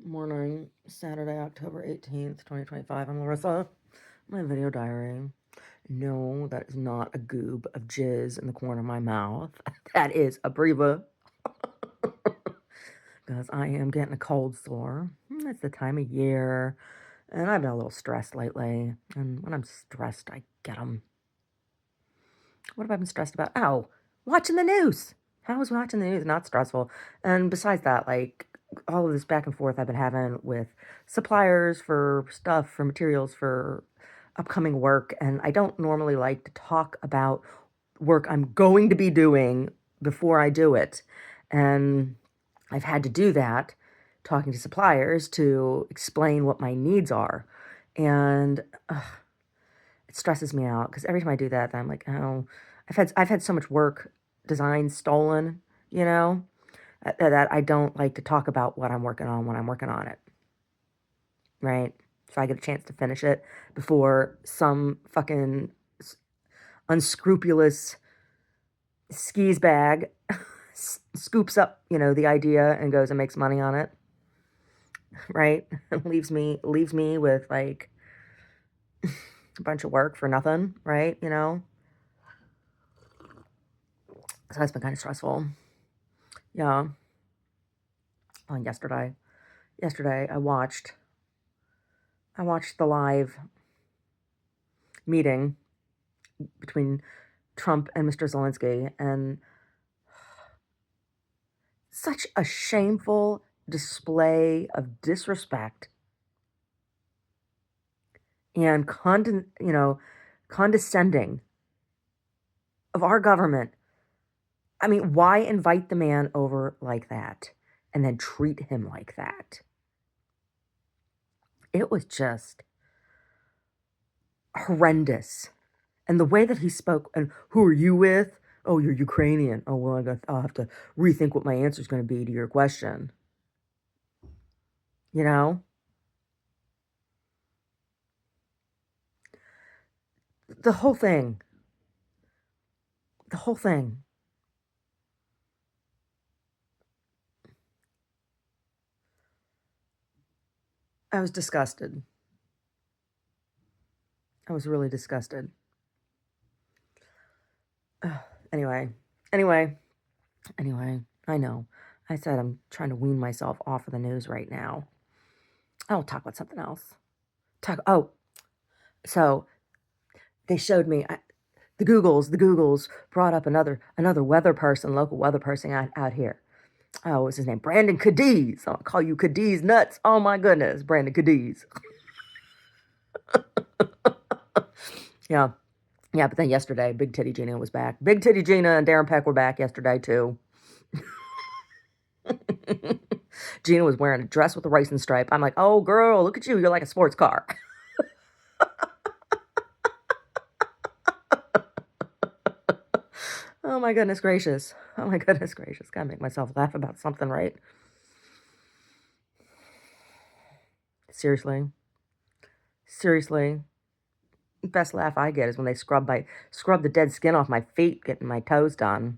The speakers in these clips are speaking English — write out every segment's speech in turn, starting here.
Morning, Saturday, October 18th, 2025. I'm Larissa. My video diary. No, that is not a goob of jizz in the corner of my mouth. That is a breather. Because I am getting a cold sore. It's the time of year. And I've been a little stressed lately. And when I'm stressed, I get them. What have I been stressed about? Oh, watching the news. How is watching the news not stressful? And besides that, like, all of this back and forth I've been having with suppliers for stuff, for materials, for upcoming work. And I don't normally like to talk about work I'm going to be doing before I do it. And I've had to do that, talking to suppliers to explain what my needs are. And it stresses me out because every time I do that, I'm like, oh, I've had so much work design stolen, you know, that I don't like to talk about what I'm working on when I'm working on it, right? So I get a chance to finish it before some fucking unscrupulous skis bag scoops up, the idea and goes and makes money on it, right? And leaves me with like a bunch of work for nothing, right? So that's been kind of stressful. Yeah. On yesterday I watched the live meeting between Trump and Mr. Zelensky, and such a shameful display of disrespect and condescending of our government. I mean, why invite the man over like that and then treat him like that? It was just horrendous. And the way that he spoke, and who are you with? Oh, you're Ukrainian. Oh, well, I'll have to rethink what my answer is going to be to your question. You know? The whole thing. The whole thing. I was disgusted. I was really disgusted. Anyway, anyway, anyway, I know. I said I'm trying to wean myself off of the news right now. I'll talk about something else. So they showed me the Googles brought up another weather person, local weather person out here. Oh, what's his name? Brandon Cadiz. I'll call you Cadiz nuts. Oh my goodness, Brandon Cadiz. Yeah. Yeah, but then yesterday, Big Titty Gina was back. Big Titty Gina and Darren Peck were back yesterday too. Gina was wearing a dress with a racing stripe. I'm like, oh girl, look at you. You're like a sports car. Oh my goodness gracious. Oh my goodness gracious. Gotta make myself laugh about something, right? Seriously. Seriously. Best laugh I get is when they scrub the dead skin off my feet, getting my toes done.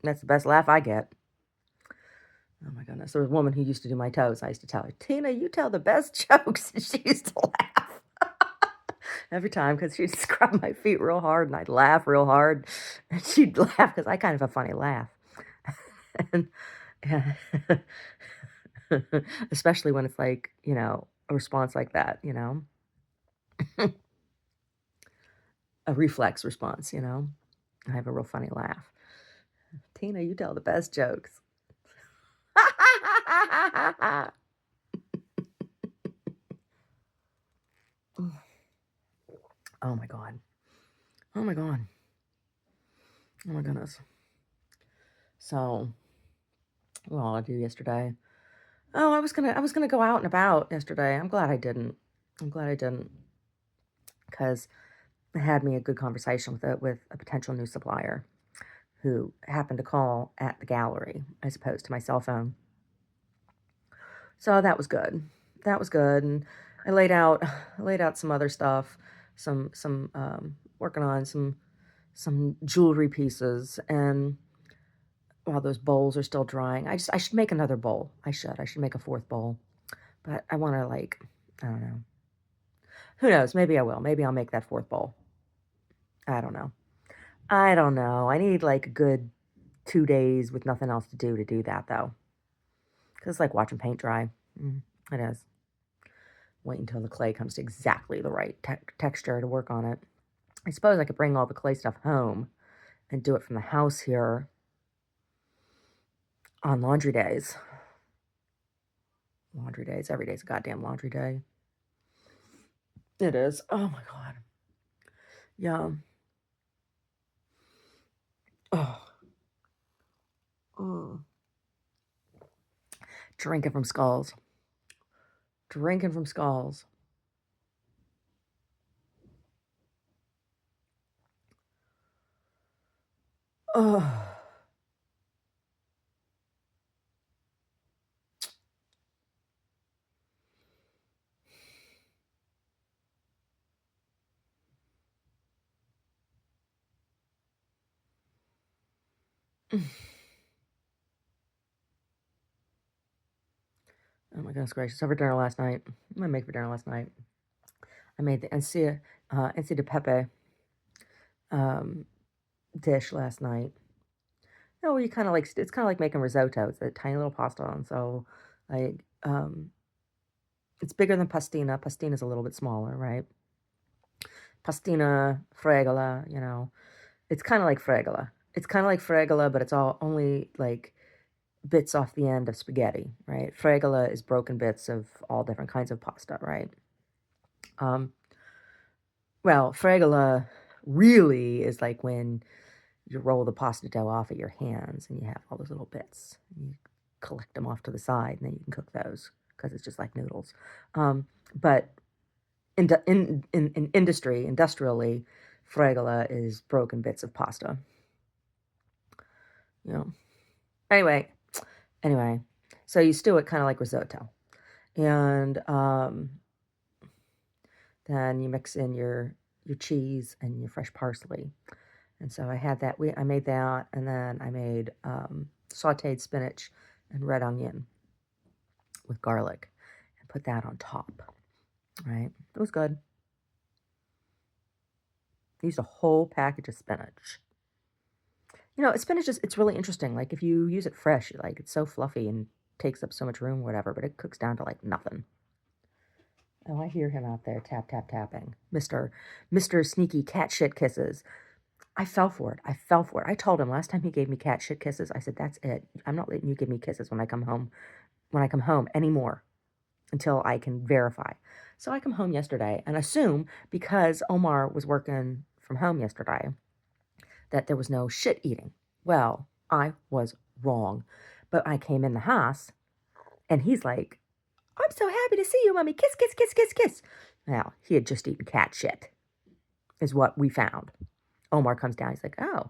That's the best laugh I get. Oh my goodness. There was a woman who used to do my toes. I used to tell her, Tina, you tell the best jokes. And she used to laugh every time because she'd scrub my feet real hard and I'd laugh real hard. And she'd laugh because I kind of have a funny laugh. And yeah. Especially when it's like, a response like that, a reflex response, I have a real funny laugh. Tina, you tell the best jokes. Oh my God. Oh my God. Oh my goodness. So, what did I do yesterday? Oh, I was gonna go out and about yesterday. I'm glad I didn't. Because it had me a good conversation with a potential new supplier who happened to call at the gallery as opposed to my cell phone. So that was good. That was good. And I laid out some other stuff, some working on some jewelry pieces, and while those bowls are still drying. I should make another bowl. I should make a fourth bowl. But I want to like, I don't know. Who knows? Maybe I will. Maybe I'll make that fourth bowl. I don't know. I don't know. I need like a good 2 days with nothing else to do that though. Because it's like watching paint dry. It is. Wait until the clay comes to exactly the right texture to work on it. I suppose I could bring all the clay stuff home and do it from the house here on laundry days. Laundry days. Every day's a goddamn laundry day. It is. Oh my God. Yeah. Oh. Mm. Drinking from skulls. Drinking from skulls. Oh. Oh my goodness gracious. Over dinner last night. I'm going to make for dinner last night. I made the Ensi de Pepe dish last night. No, you kind of like, it's kind of like making risotto. It's a tiny little pasta. And so, like, it's bigger than pastina. Pastina is a little bit smaller, right? Pastina, fregola, you know. It's kind of like fregola. It's kind of like fregola, but it's all only like bits off the end of spaghetti, right? Fregola is broken bits of all different kinds of pasta, right? Um, well, fregola really is like when you roll the pasta dough off at your hands and you have all those little bits. You collect them off to the side and then you can cook those because it's just like noodles. But in industry, industrially, fregola is broken bits of pasta. You know. Anyway, so you stew it kind of like risotto, and then you mix in your cheese and your fresh parsley. And so I had that. I made that, and then I made sautéed spinach and red onion with garlic, and put that on top. Right, it was good. I used a whole package of spinach. You know, spinach is it's really interesting. Like if you use it fresh, like it's so fluffy and takes up so much room, whatever. But it cooks down to like nothing. Oh, I hear him out there tap tap tapping, Mister Sneaky cat shit kisses. I fell for it. I fell for it. I told him last time he gave me cat shit kisses. I said, "That's it. I'm not letting you give me kisses when I come home. When I come home anymore until I can verify." So I come home yesterday and assume because Omar was working from home yesterday that there was no shit eating. Well, I was wrong. But I came in the house and he's like, "I'm so happy to see you, mommy. Kiss, kiss, kiss, kiss, kiss." Now, he had just eaten cat shit, is what we found. Omar comes down. He's like, "Oh."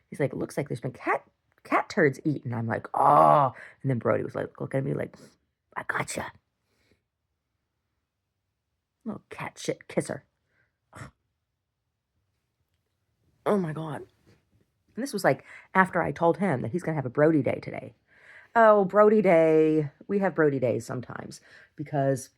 He's like, "It looks like there's been cat turds eaten." I'm like, "Oh." And then Brody was like, looking at me like, "I gotcha." Little cat shit kisser. Oh my God. And this was like after I told him that he's going to have a Brody day today. Oh, Brody day. We have Brody days sometimes because,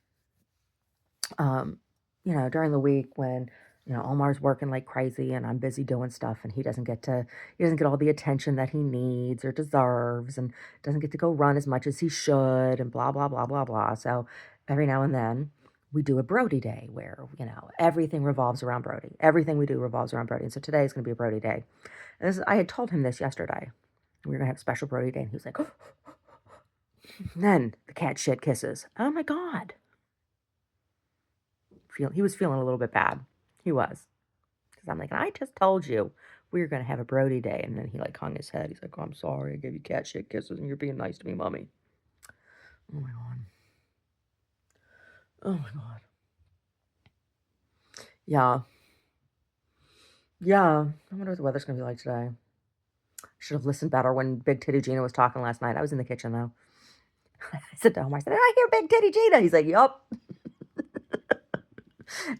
um, during the week when, Omar's working like crazy and I'm busy doing stuff and he doesn't get all the attention that he needs or deserves and doesn't get to go run as much as he should and blah, blah, blah, blah, blah. So every now and then we do a Brody day where, everything revolves around Brody. Everything we do revolves around Brody. And so today is going to be a Brody day. And I had told him this yesterday. We were going to have a special Brody day. And he was like, then the cat shit kisses. Oh my God. He was feeling a little bit bad. He was. Because I'm like, I just told you we were going to have a Brody day. And then he like hung his head. He's like, "Oh, I'm sorry. I gave you cat shit kisses and you're being nice to me, mommy." Oh my God. Oh my God. Yeah. Yeah. I wonder what the weather's going to be like today. Should have listened better when Big Titty Gina was talking last night. I was in the kitchen though. I said to Omar, I said, "I hear Big Titty Gina." He's like, "Yup."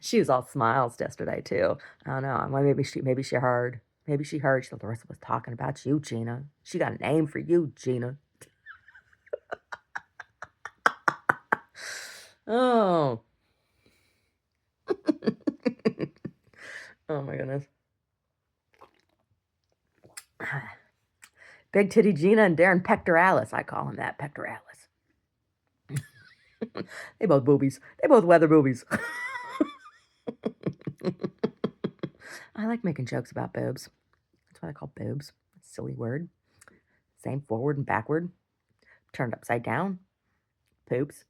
She was all smiles yesterday too. I don't know. Maybe she heard. Maybe she heard Larissa was talking about you, Gina. She got a name for you, Gina. Oh. Oh my goodness. Big Titty Gina and Darren Pectoralis. I call him that, Pectoralis. They both boobies. They both weather boobies. I like making jokes about boobs. That's what I call boobs. Silly word. Same forward and backward. Turned upside down. Poops.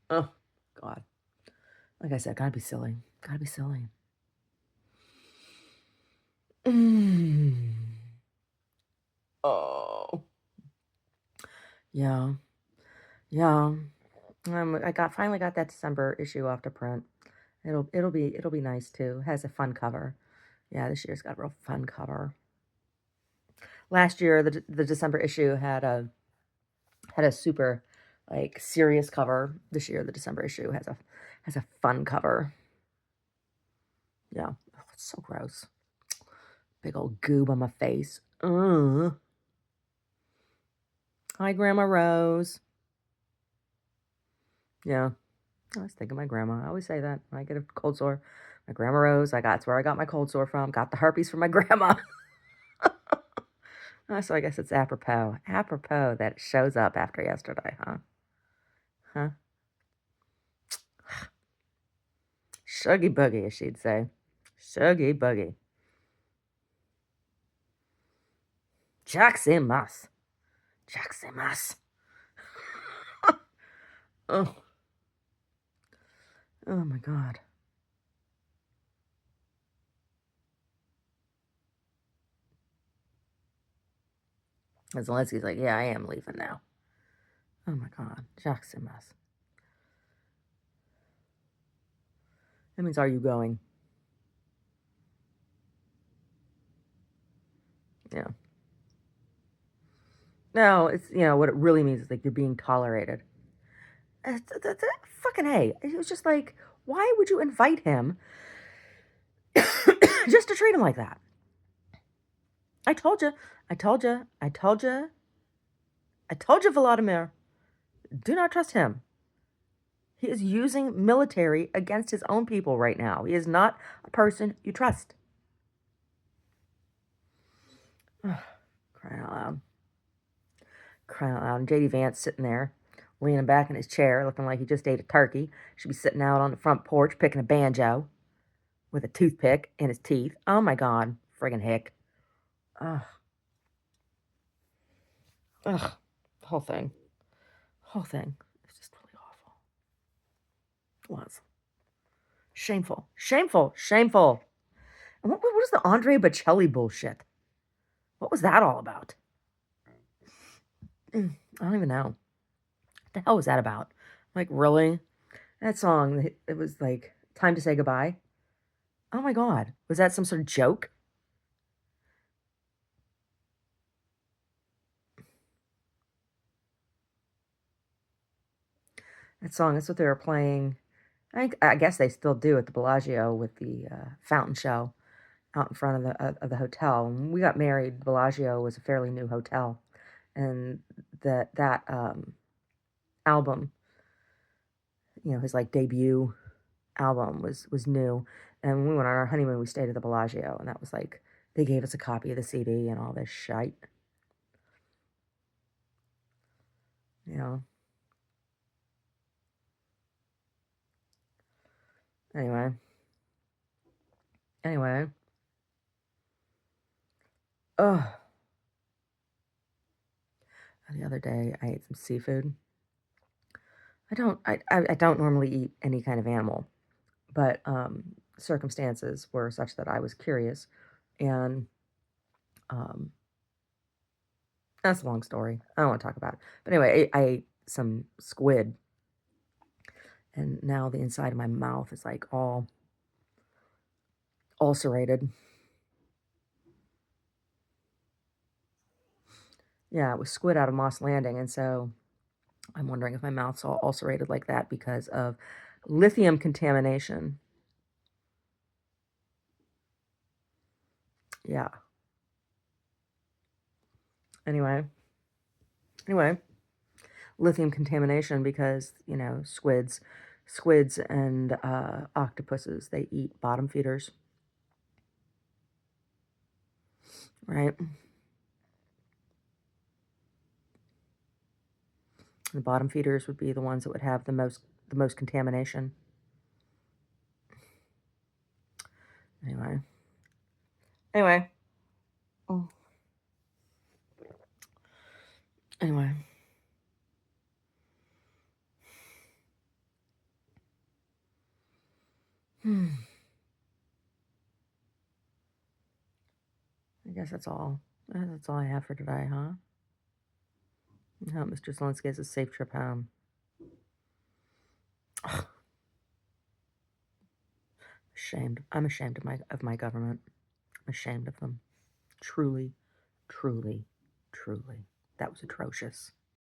Oh, God. Like I said, gotta be silly. Gotta be silly. Oh. Yeah. Yeah. I finally got that December issue off to print. It'll be nice too. It has a fun cover. Yeah, this year's got a real fun cover. Last year, the December issue had a super like serious cover. This year, the December issue has a fun cover. Yeah, oh, it's so gross. Big old goob on my face. Hi, Grandma Rose. Yeah, I was thinking my grandma. I always say that when I get a cold sore. My Grandma Rose. That's where I got my cold sore from. Got the herpes from my grandma. So I guess it's apropos. Apropos that it shows up after yesterday, huh? Huh? Shuggy boogie, as she'd say. Shuggy boogie. Jaximas. Jaximas. Oh. Oh my God. And Zelensky's like, yeah, I am leaving now. Oh my God. Jaximas. That means, are you going? Yeah. No, it's, what it really means is like you're being tolerated. Fucking hey. It was just like, why would you invite him just to treat him like that? I told you, I told you, I told you, I told you, Vladimir. Do not trust him. He is using military against his own people right now. He is not a person you trust. Crying out loud. Crying out loud. And J.D. Vance sitting there, leaning back in his chair, looking like he just ate a turkey. Should be sitting out on the front porch picking a banjo with a toothpick in his teeth. Oh my God. Friggin' hick. Ugh. Ugh. The whole thing. Whole thing. It's just really awful. It was. Shameful. Shameful. Shameful. And what was the Andre Bocelli bullshit? What was that all about? I don't even know. What the hell was that about? Like, really? That song, it was like, Time to Say Goodbye. Oh my God. Was that some sort of joke? That song, that's what they were playing. I guess they still do at the Bellagio with the fountain show out in front of the hotel. When we got married, Bellagio was a fairly new hotel. And that album, his like debut album was new. And when we went on our honeymoon, we stayed at the Bellagio, and that was like they gave us a copy of the CD and all this shite. You know. Anyway. Anyway. Oh. The other day I ate some seafood. I don't normally eat any kind of animal, but circumstances were such that I was curious, and um, that's a long story. I don't want to talk about it. But anyway, I ate some squid, and now the inside of my mouth is like all ulcerated. Yeah, it was squid out of Moss Landing, and so I'm wondering if my mouth's all ulcerated like that because of lithium contamination. Yeah. Anyway, anyway, lithium contamination because, squids and octopuses, they eat bottom feeders, right? The bottom feeders would be the ones that would have the most contamination. Anyway. Anyway. Oh, anyway. Hmm. I guess that's all. That's all I have for today, huh? I hope Mr. Zelensky has a safe trip home. Ugh, ashamed. I'm ashamed of my government. I'm ashamed of them. Truly, truly, truly. That was atrocious.